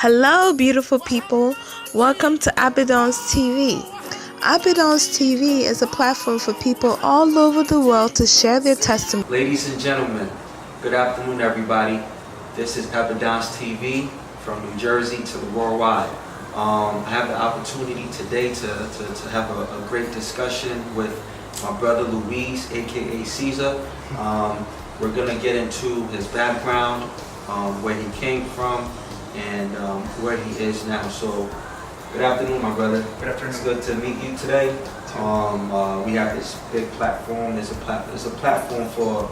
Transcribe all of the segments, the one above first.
Hello, beautiful people. Welcome to Abedons TV. Abedons TV is a platform for people all over the world to share their testimony. Ladies and gentlemen, good afternoon, everybody. This is Abedons TV from New Jersey to the worldwide. I have the opportunity today to have a great discussion with my brother Luis, aka Caesar. We're going to get into his background, where he came from, and where he is now. So, good afternoon, my brother. Good afternoon. It's good to meet you today. We have this big platform. It's a platform for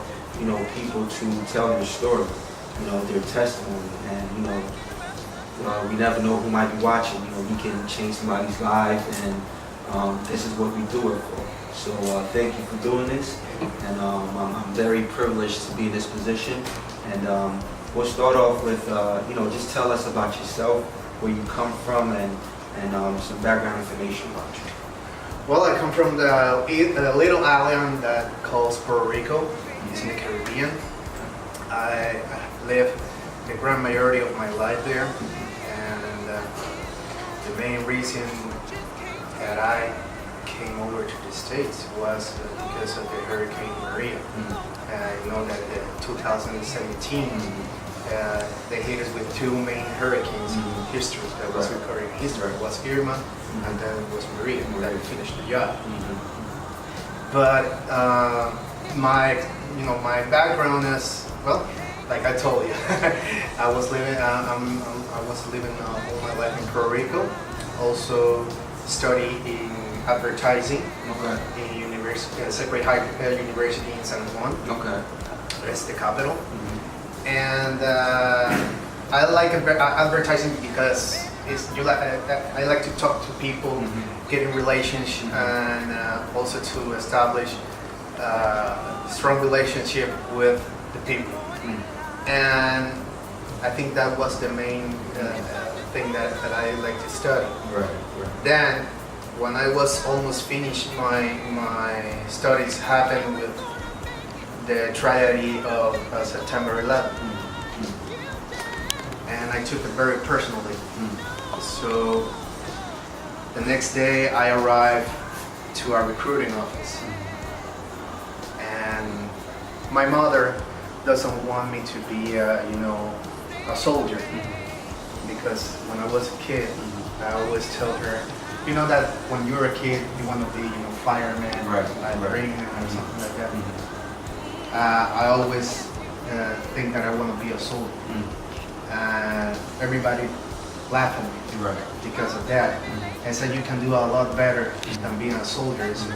people to tell their story, their testimony, and we never know who might be watching. We can change somebody's life, and this is what we do it for. So thank you for doing this, and I'm very privileged to be in this position. And we'll start off with just tell us about yourself, where you come from, and some background information about you. Well, I come from the little island that calls Puerto Rico. It's in the Caribbean. I lived the grand majority of my life there, and the main reason that I came over to the States was because of the Hurricane Maria. I know that in 2017 they hit us with two main hurricanes in history that was recorded in history. It was Irma, and then it was Maria that finished the job. But my background is, well, like I told you, I was living all my life in Puerto Rico. Also studied in advertising in Sacred Heart University in San Juan. It's the capital. And I like advertising because I like to talk to people, get in relations, and also to establish a strong relationship with the people. And I think that was the main thing that I like to study. Then, when I was almost finished my studies, happened with the tragedy of September 11th. And I took it very personally. So the next day I arrived to our recruiting office. And my mother doesn't want me to be a soldier. Because when I was a kid, I always tell her, that when you're a kid, you want to be, fireman, marine, or something like that. I always think that I want to be a soldier. Everybody laughed at me because of that. And said you can do a lot better than being a soldier. So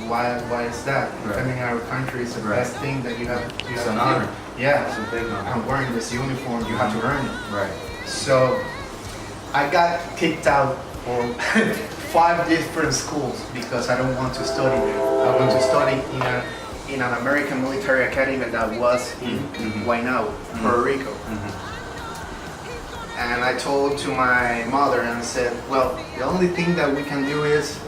why is that? Defending our country is the best thing that you have. It's an honor. Yeah, it's a big honor. I'm wearing this uniform. You have to earn it. So I got kicked out for 5 different schools because I don't want to study there. I want to study in an American military academy that was in Guaynabo, Puerto Rico. And I told to my mother and said, well, the only thing that we can do is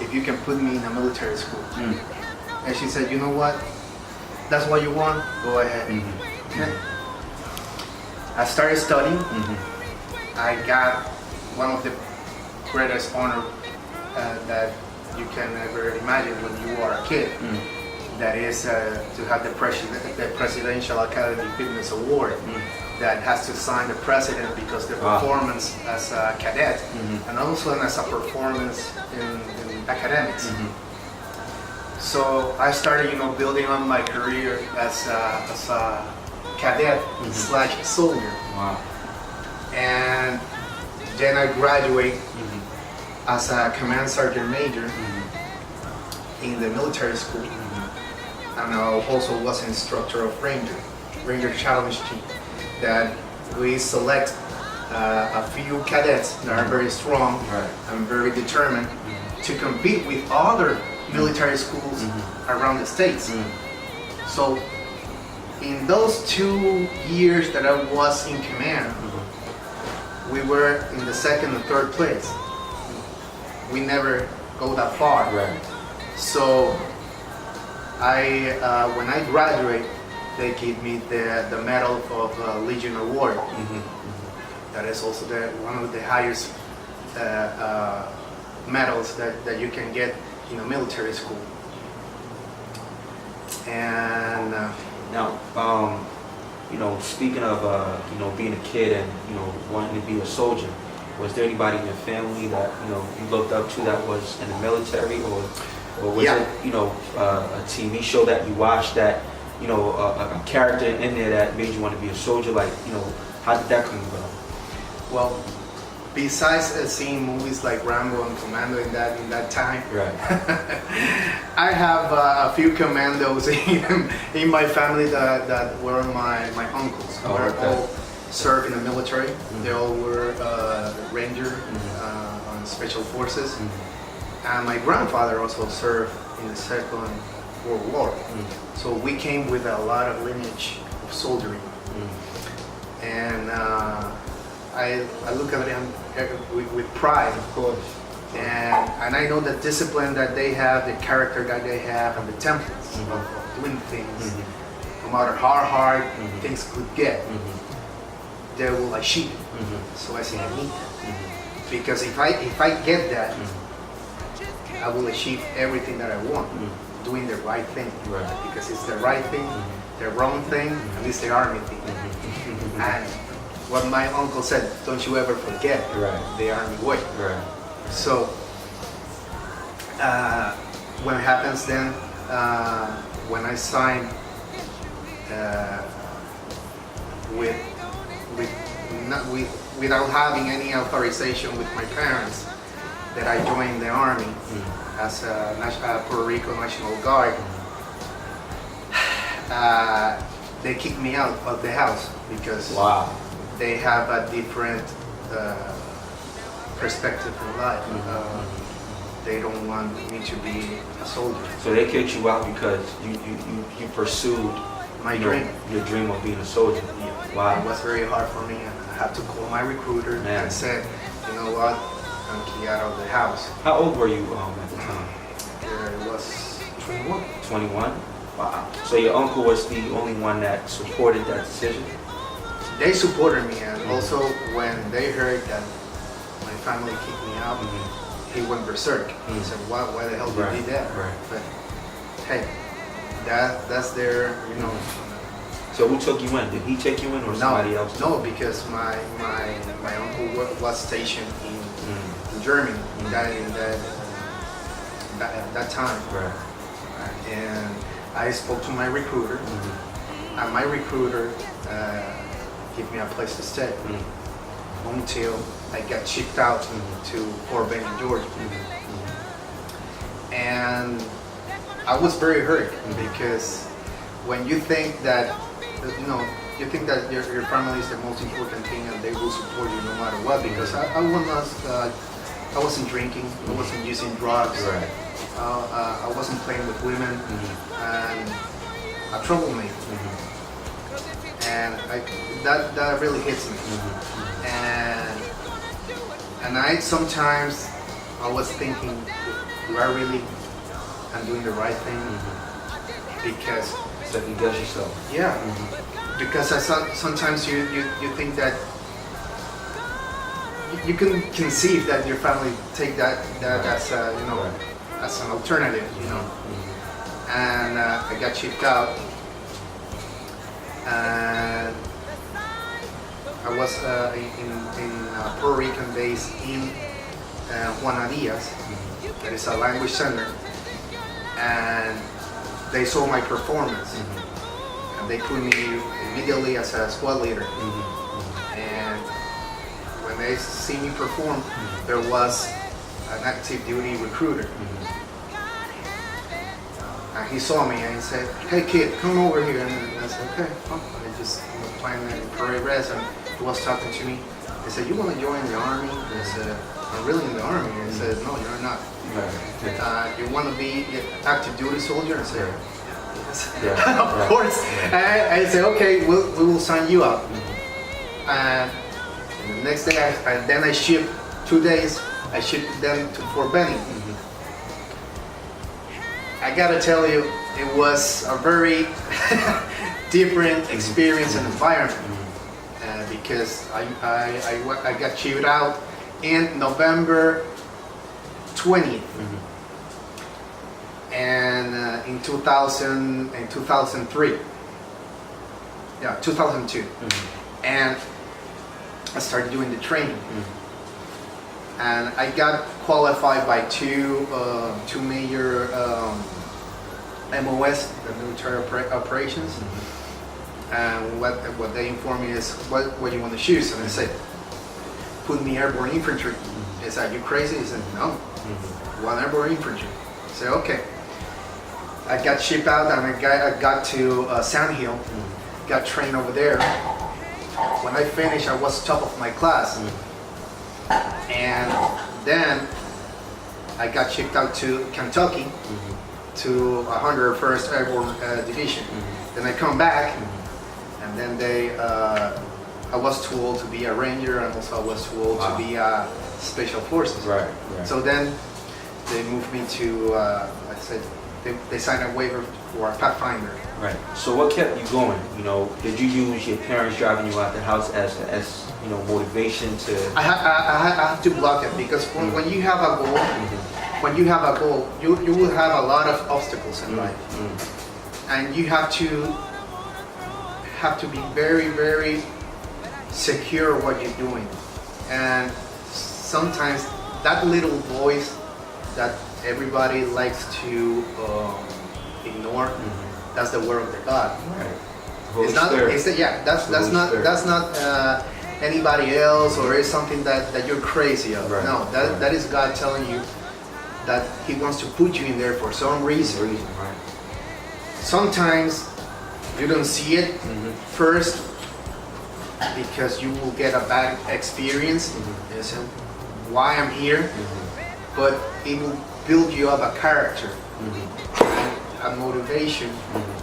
if you can put me in a military school. And she said, you know what? That's what you want? Go ahead. Okay. I started studying. I got one of the greatest honor that you can ever imagine when you are a kid. That is to have the Presidential Academy Fitness Award that has to sign the president because the performance as a cadet and also as a performance in academics. So I started, building on my career as a cadet / soldier. And then I graduate as a command sergeant major in the military school. And I also was an instructor of Ranger Challenge Team, that we select a few cadets that are very strong and very determined to compete with other military schools around the States. So in those 2 years that I was in command, we were in the 2nd and 3rd place. We never go that far. So when I graduate, they give me the Medal of Legion Award. That is also one of the highest medals that you can get in a military school. And Now, speaking of being a kid and wanting to be a soldier, was there anybody in your family that you looked up to that was in the military, or was Yeah. it a TV show that you watched that a character in there that made you want to be a soldier? Like, how did that come about? well, besides seeing movies like Rambo and Commando in that time, Right. I have a few commandos in my family that were my uncles. Oh, They okay. all served in the military. Mm-hmm. They all were ranger on special forces. Mm-hmm. And my grandfather also served in the Second World War. Mm-hmm. So we came with a lot of lineage of soldiering. Mm-hmm. And I look at him with pride. Of course. And I know the discipline that they have, the character that they have, and the templates Mm-hmm. of doing things, Mm-hmm. no matter how hard Mhm. things could get, Mm-hmm. they will achieve it. Mm-hmm. So I say I need that. Mm-hmm. Because if I get that, Mm-hmm. I will achieve everything that I want, Mhm. doing the right thing. Right. Because it's the right thing, Mhm. the wrong thing, and it's the army thing. Mm-hmm. And what my uncle said, don't you ever forget Right. the army way. Right. So when it happens then, when I signed without having any authorization with my parents, that I joined the army as a Puerto Rico National Guard, they kicked me out of the house because Wow. they have a different perspective in life. They don't want me to be a soldier. So they kicked you out because you pursued My dream. your dream of being a soldier. It Wow. was very hard for me, and I had to call my recruiter Man. and said, you know what, I'm kicked out of the house. How old were you at the time? It was 21. 21? Wow. So your uncle was the only one that supported that decision? They supported me, and also when they heard that my family kicked me out, he went berserk. He Mhm. said, why the hell did Right, you do that? right. But hey, that's their, So who took you in? Did he take you in or somebody else? No, because my uncle was stationed in Mm. Germany Mhm. that time, Right. and I spoke to my recruiter, Mm-hmm. and my recruiter gave me a place to stay Mm-hmm. until I got shipped out to Fort Benning, Georgia, and I was very hurt because when you think that you think that your family is the most important thing and they will support you no matter what, because I wasn't drinking, I wasn't using drugs, Right. I wasn't playing with women, and a troublemaker, and that really hits me. And I sometimes I was thinking, do I really am doing the right thing? Because Second guess yourself. yeah, because sometimes you think that you can conceive that your family take that as as an alternative, And I got shipped out, and I was in a Puerto Rican base in Juana Diaz, that is a language center, and they saw my performance, and they put me immediately as a squad leader. And when they see me perform, there was an active duty recruiter. And he saw me and he said, "Hey kid, come over here." And I said, "Okay." And I just playing in parade rest, and he was talking to me. He said, "You want to join the army?" And I said, "I'm really in the army." And he said, "No, you're not. You want to be an active duty soldier?" And I said, "Yes." Yeah. Of course. I said, "Okay, we will sign you up." And the next day, I shipped 2 days. I shipped them to Fort Benning. I gotta tell you, it was a very different experience and environment because I got shipped out in November 20th. And in 2003, yeah, 2002, and I started doing the training, and I got qualified by two major MOS, the military operations, and what they informed me is what you want to choose, and I said, put me airborne infantry. They said, are you crazy? I said, no, one airborne infantry. I said, okay. I got shipped out and I got to Sand Hill, got trained over there. When I finished, I was top of my class. And then I got shipped out to Kentucky to 101st Airborne Division. Then I come back, and then I was too old to be a ranger, and also I was too old to be a special forces. Right. So then they moved me to, I said, they signed a waiver for a Pathfinder. Right. So what kept you going? You know, did you use your parents driving you out the house as you know, motivation to? I have to block it, because when you have a goal, you will have a lot of obstacles in life, and you have to be very, very secure what you're doing. And sometimes that little voice that everybody likes to ignore, that's the word of the God. Right. It's not. That's not anybody else, or it's something that you're crazy of. Right. No, that is God telling you that He wants to put you in there for some reason. Right. Sometimes you don't see it first, because you will get a bad experience. You say, why I'm here, but it will build you up a character, a motivation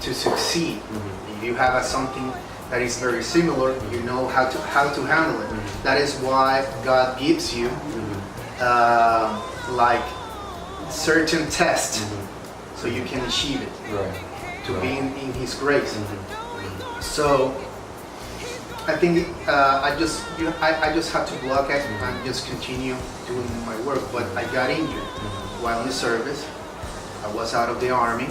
to succeed. If you have something that is very similar, you know how to handle it. That is why God gives you like certain tests, so you can achieve it, to be in His grace. So I think I just had to block it and just continue doing my work. But I got injured while in the service. I was out of the army.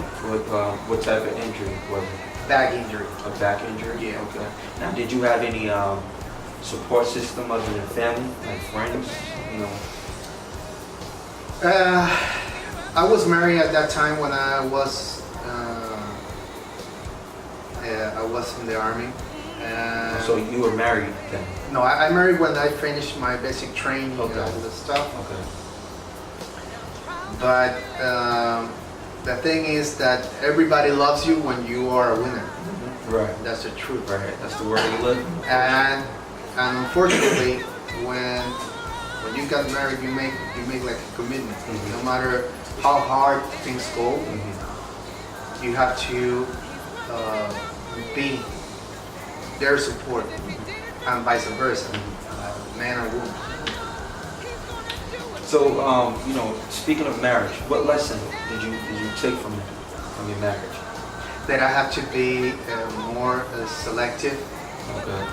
What type of injury was it? Back injury. A back injury? Yeah. Okay. Now, did you have any support system other than family, like friends? You know. I was married at that time when I was in the army. So you were married then? No, I married when I finished my basic training and all the stuff. Okay. But the thing is that everybody loves you when you are a winner. Right. That's the truth. Right. That's the word you live. And unfortunately, when you got married, you make like a commitment. No matter how hard things go, you have to be their support, and vice versa, man or woman. So, you know, speaking of marriage, what lesson did you take from your marriage? That I have to be more selective. Okay.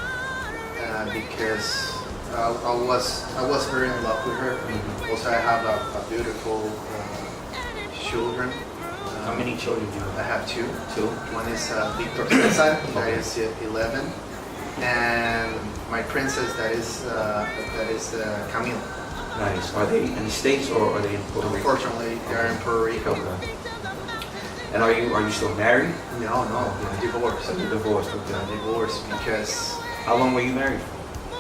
Because I was very in love with her. Also, I have a beautiful children. How many children do you have? I have two. Two. One is Victor Cesar, that is 11, and my princess, that is Camila. Nice. Are they in the States or are they in Puerto Rico? Unfortunately, they are in Puerto Rico. Okay. And are you still married? No, divorced. You're divorced. Okay. Divorced because. How long were you married for?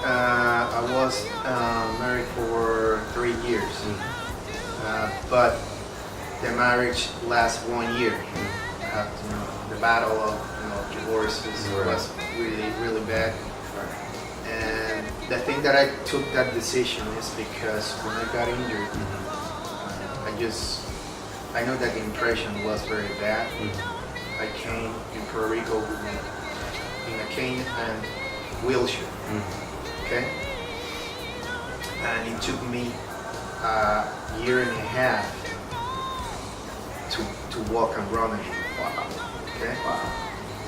I was married for 3 years, but the marriage lasts 1 year. The battle of divorces was really bad. And the thing that I took that decision is because when I got injured, I know that the impression was very bad. I came in Puerto Rico in a cane and wheelchair. Okay, and it took me a year and a half to walk and run again. Wow. Okay. Wow.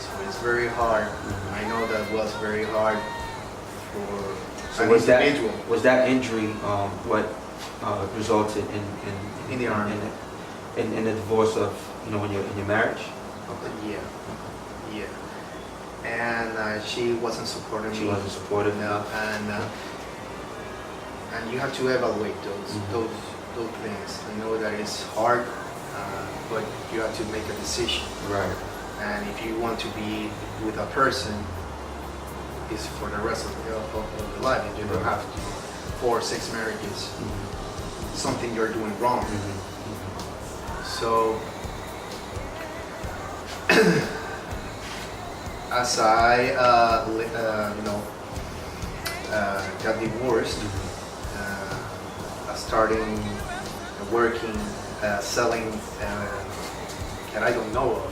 So it's very hard. I know that was very hard for an was individual. Was that injury what resulted In the army. In the divorce of, in your marriage? Okay. Yeah. And she wasn't supportive. She wasn't supportive. No, and you have to evaluate those things. I know that it's hard, but you have to make a decision. Right. And if you want to be with a person, it's for the rest of your life. You don't have to 4 or 6 marriages. Something you're doing wrong. So as I got divorced, I started working, selling that I don't know of.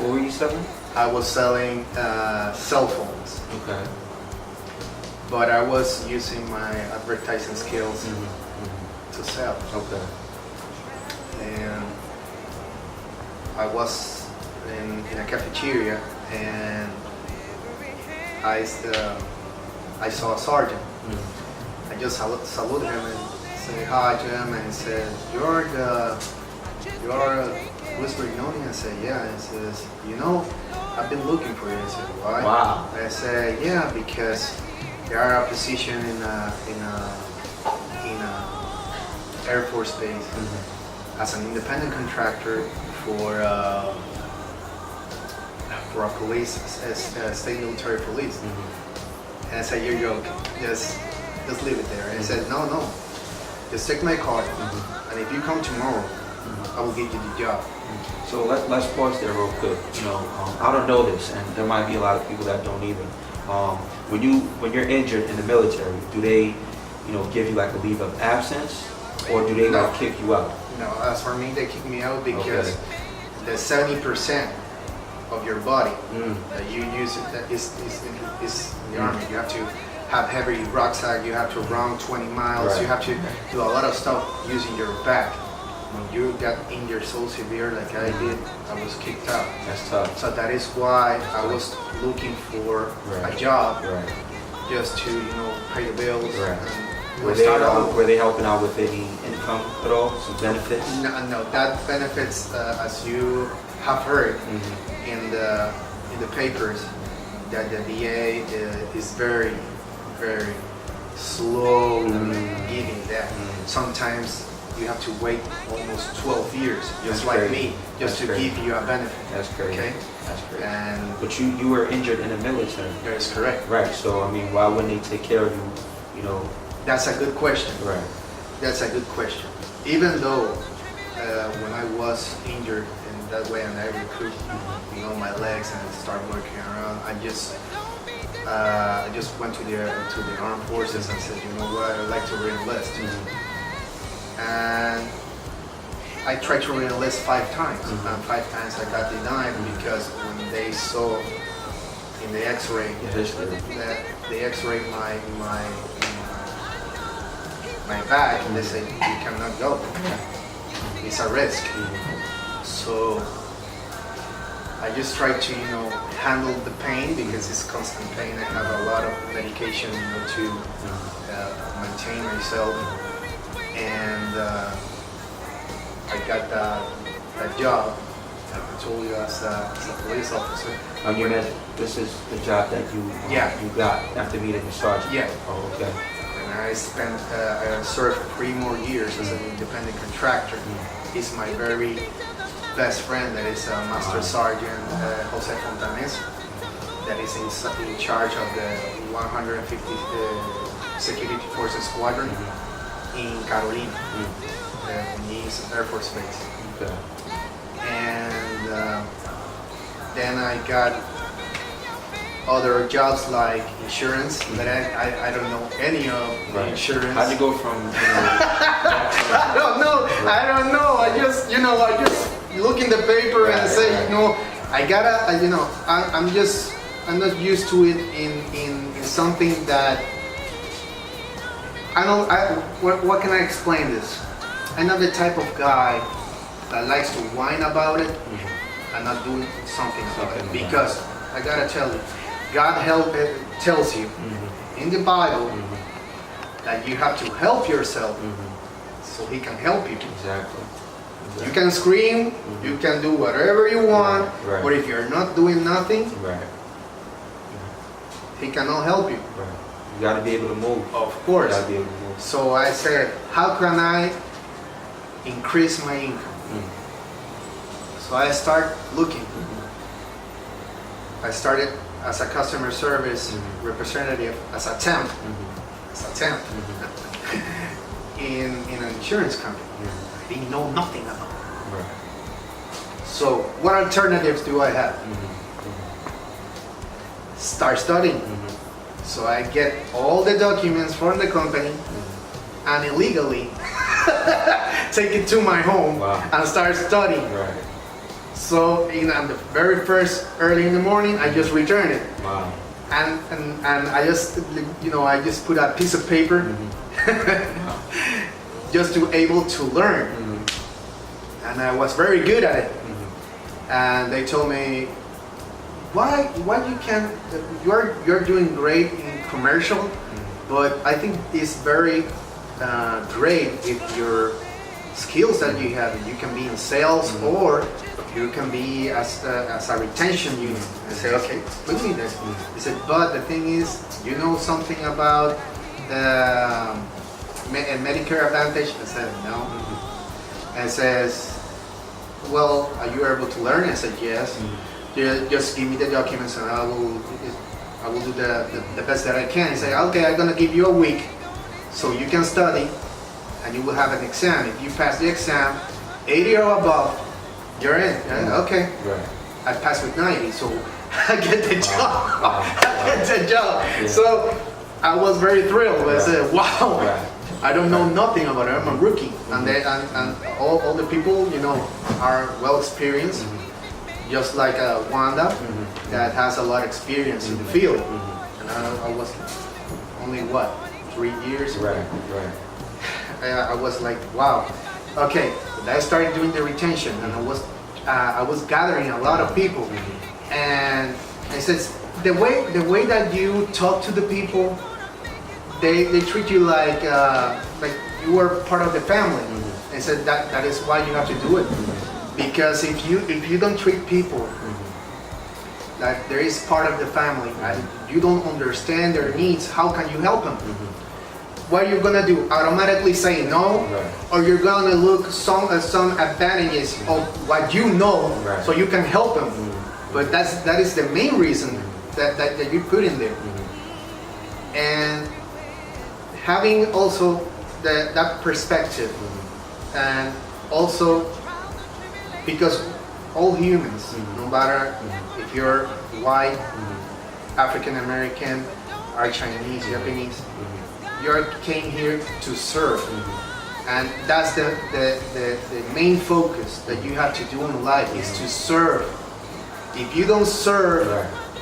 What were you selling? I was selling cell phones. Okay. But I was using my advertising skills to sell. Okay. And I was in a cafeteria, and I saw a sergeant. I just saluted him and said hi to him, and he said, "You're Luis Brignoni?" I said, "Yeah." He says, "I've been looking for you." I said, "Why?" Wow. I said, "Yeah, because there are a position in a Air Force base as an independent contractor for a police, state military police." And I said, "You're joking. Just leave it there." And he said, "No. Just take my card, and if you come tomorrow, I will give you the job." So let's pause there real quick. I don't know this, and there might be a lot of people that don't either. When you're injured in the military, do they, give you like a leave of absence, or do they like kick you out? No, as for me, they kick me out because the 70% of your body that you use is in the army. You have to have heavy rucksack. You have to run 20 miles. Right. You have to do a lot of stuff using your back. When you got injured so severe like I did, I was kicked out. That's tough. So that is why I was looking for a job, just to pay the bills. Right. And Were they helping out with any income at all? Some benefits? No, that benefits, as you have heard in the papers, that the VA is very, very slow giving that. Sometimes you have to wait almost 12 years, just like me, just to give you a benefit. That's crazy. Okay? That's crazy. But you were injured in the military. that is correct. Right. So why wouldn't they take care of you? That's a good question. Right. That's a good question. Even though when I was injured in that way and I recruit, my legs and start working around, I just went to the armed forces and said, what, I'd like to re-enlist. And I tried to re-enlist 5 times, and 5 times I got denied because when they saw in the X-ray that they X-rayed my back, and they said you cannot go. It's a risk. So I just try to handle the pain because it's constant pain. I have a lot of medication to maintain myself, and I got that job. I told you as a police officer. You meant this is the job that you got after meeting the sergeant? Yeah. Oh, okay. I served 3 more years as an independent contractor. He's my very best friend, that is Master Sergeant Jose Fontanes, that is in charge of the 150 Security Forces Squadron in Carolina, Nice Air Force Base. Okay. And then I got other jobs like insurance, but I don't know any of the insurance. How'd you go from? I don't know. I just look in the paper and say, I gotta, I'm not used to it in something that what can I explain this? I'm not the type of guy that likes to whine about it and not doing something about it, because I gotta tell you, God tells you in the Bible that you have to help yourself so He can help you. Exactly. You can scream, you can do whatever you want, Right. but if you're not doing nothing, Right. He cannot help you. Right. You got to be able to move. Of course. You got to be able to move. So I said, how can I increase my income? So I start looking. I started as a customer service representative, as a temp, in an insurance company. I didn't know nothing about it. Right. So what alternatives do I have? Start studying. So I get all the documents from the company and illegally take it to my home and start studying. Right. So on the very first early in the morning, I just return it. Wow. And I just, I just put a piece of paper just to able to learn. And I was very good at it. And they told me, why you can, you're doing great in commercial, but I think it's very great with your skills that you have. You can be in sales or you can be as a retention unit. I said, okay, look at this. He said, but the thing is, you know something about Medicare Advantage? I said, no. And says, well, are you able to learn? I said, yes. Just give me the documents and I will do the best that I can. He said, okay, I'm gonna give you a week so you can study and you will have an exam. If you pass the exam, 80 or above, you're in. Okay. Right. I passed with 90, so I get the job. I get the job. Yeah. So I was very thrilled. I said, wow. Right. I don't know nothing about it. I'm a rookie, and all the people, are well experienced, just like Wanda, that has a lot of experience in the field. And I was only 3 years. Right. I was like, wow. Okay, I started doing the retention, and I was gathering a lot of people, and it says the way that you talk to the people. They treat you like you are part of the family, and said that is why you have to do it. Because if you don't treat people like there is part of the family and you don't understand their needs, how can you help them? What are you gonna do? Automatically say no, or you're gonna look some advantages of what you know, so you can help them. But that is the main reason that you put in there, and having also that perspective, and also because all humans, no matter if you're white, African American, or Chinese, Japanese, you came here to serve, and that's the main focus that you have to do in life is to serve. If you don't serve,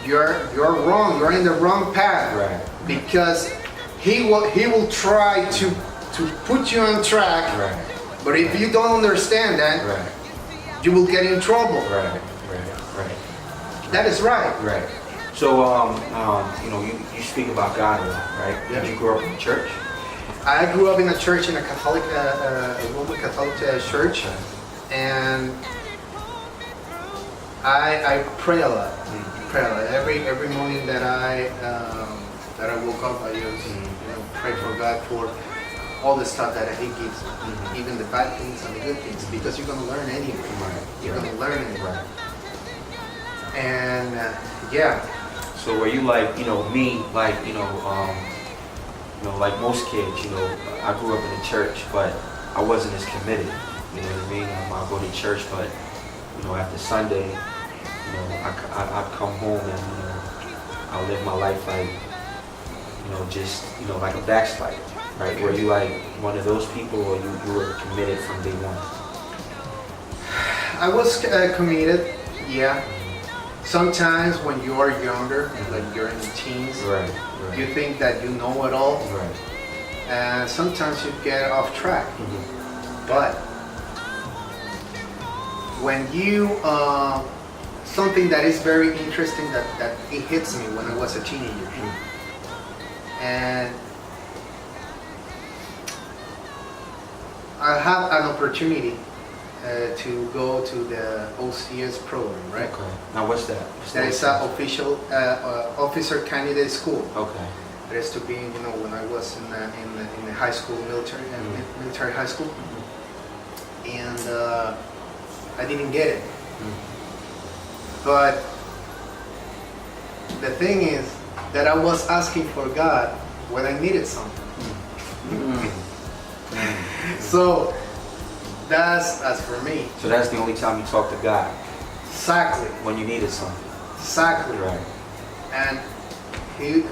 you're wrong. You're in the wrong path, because He will try to put you on track, but if you don't understand that, you will get in trouble. Right. That is right. Right. So, you speak about God a lot, right? Yeah. Did you grow up in church? I grew up in a church, in a Catholic, Roman Catholic church, and I pray a lot. Every morning that I woke up, I just pray for God for all the stuff that He gives, even the bad things and the good things, because you're gonna learn anyway. You're gonna learn anyway. And So were you like me, like like most kids, I grew up in the church, but I wasn't as committed. You know what I mean? I go to church, but after Sunday, I'd come home and I live my life like. Just like a backslider, right? Were you like one of those people, or you were committed from day one? I was committed, yeah. Sometimes when you are younger, like you're in the teens, you think that you know it all, and sometimes you get off track. But when you something that is very interesting that it hits me when I was a teenager. And I had an opportunity to go to the OCS program, right? Okay. Now what's that? That is an official officer candidate school. Okay. It is to be, when I was in the high school, military high school, and I didn't get it. But the thing is that I was asking for God when I needed something. So that's as for me. So that's the only time you talk to God? Exactly. When you needed something? Exactly. Right. And he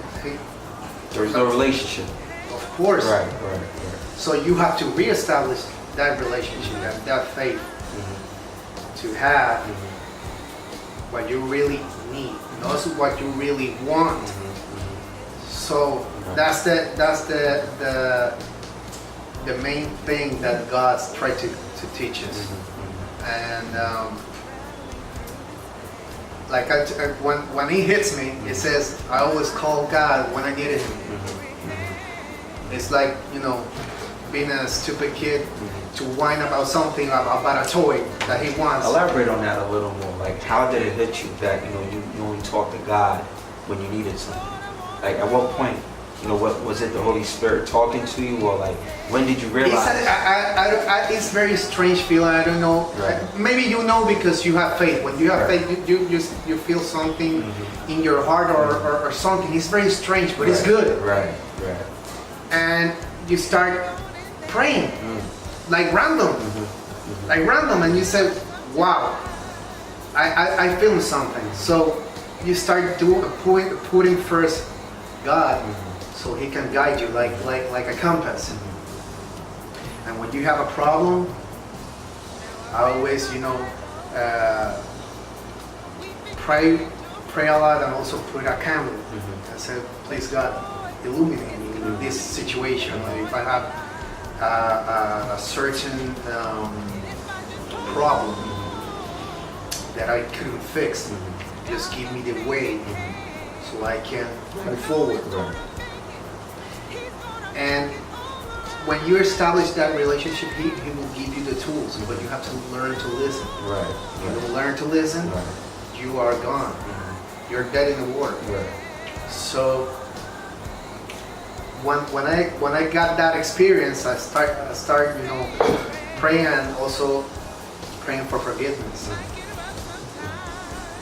There's no relationship? Of course. Right. So you have to reestablish that relationship and that faith to have what you really need, not what you really want. So that's the main thing that God's tried to teach us. And when He hits me, it says I always call God when I needed Him. It's like, being a stupid kid to whine about something, about a toy that he wants. Elaborate on that a little more. Like, how did it hit you that you only talk to God when you needed something? Like, at what point, what was it? The Holy Spirit talking to you, or like, when did you realize? It's very strange feeling. I don't know. Right. Maybe because you have faith. When you have faith, you feel something in your heart or something. It's very strange, but it's good. Right. And you start praying like random, and you say, "Wow, I feel something." So you start putting first God, so He can guide you like a compass. And when you have a problem, I always pray a lot, and also put a candle and say, "Please God, illuminate me in this situation. If I have a certain problem that I couldn't fix, just give me the way so I can move forward." And when you establish that relationship, he will give you the tools, but you have to learn to listen. Right. You don't learn to listen, you are gone. You're dead in the water. So when I got that experience, I start praying, and also praying for forgiveness.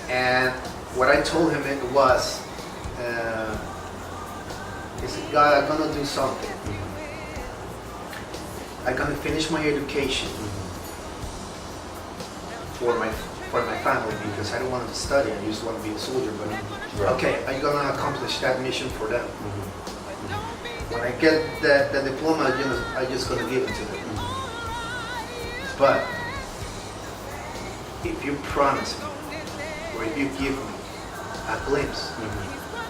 And what I told him it was, he said, "God, I'm gonna do something. I'm gonna finish my education for my family, because I don't want to study. I just want to be a soldier. But okay, I'm gonna accomplish that mission for them. When I get the diploma, I'm just gonna give it to them. But if you promise me, or if you give me a glimpse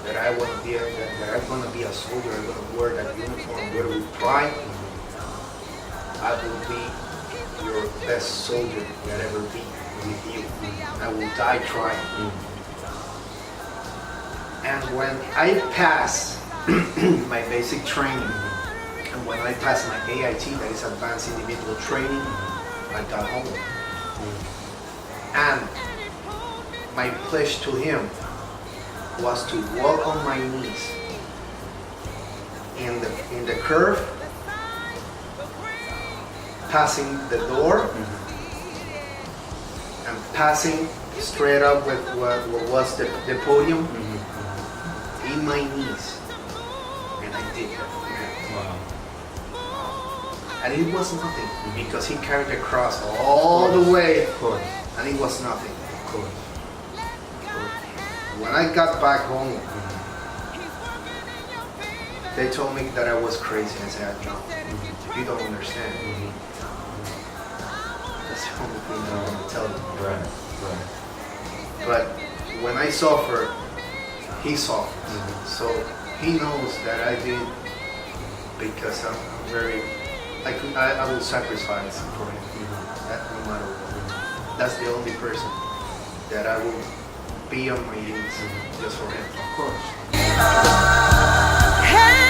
that I'm gonna be a soldier, I'm gonna wear that uniform, I'm gonna try, I will be your best soldier that ever be with you. I will die trying." And when I pass my basic training, and when I passed my AIT, that is Advanced Individual Training, I got home. And my pledge to him was to walk on my knees in the curve, passing the door, and passing straight up with what was the podium, in my knees. And I did that. Wow. And it was nothing, because he carried the cross all the way, and it was nothing. When I got back home, they told me that I was crazy. I said, "No, you don't understand." That's the only thing that I'm going to tell you. Right. But when I suffer, he suffers. So he knows that I did, because I'm very, I will sacrifice for him. No matter what. That's the only person that I will be on my knees just for him. Of course. Hey!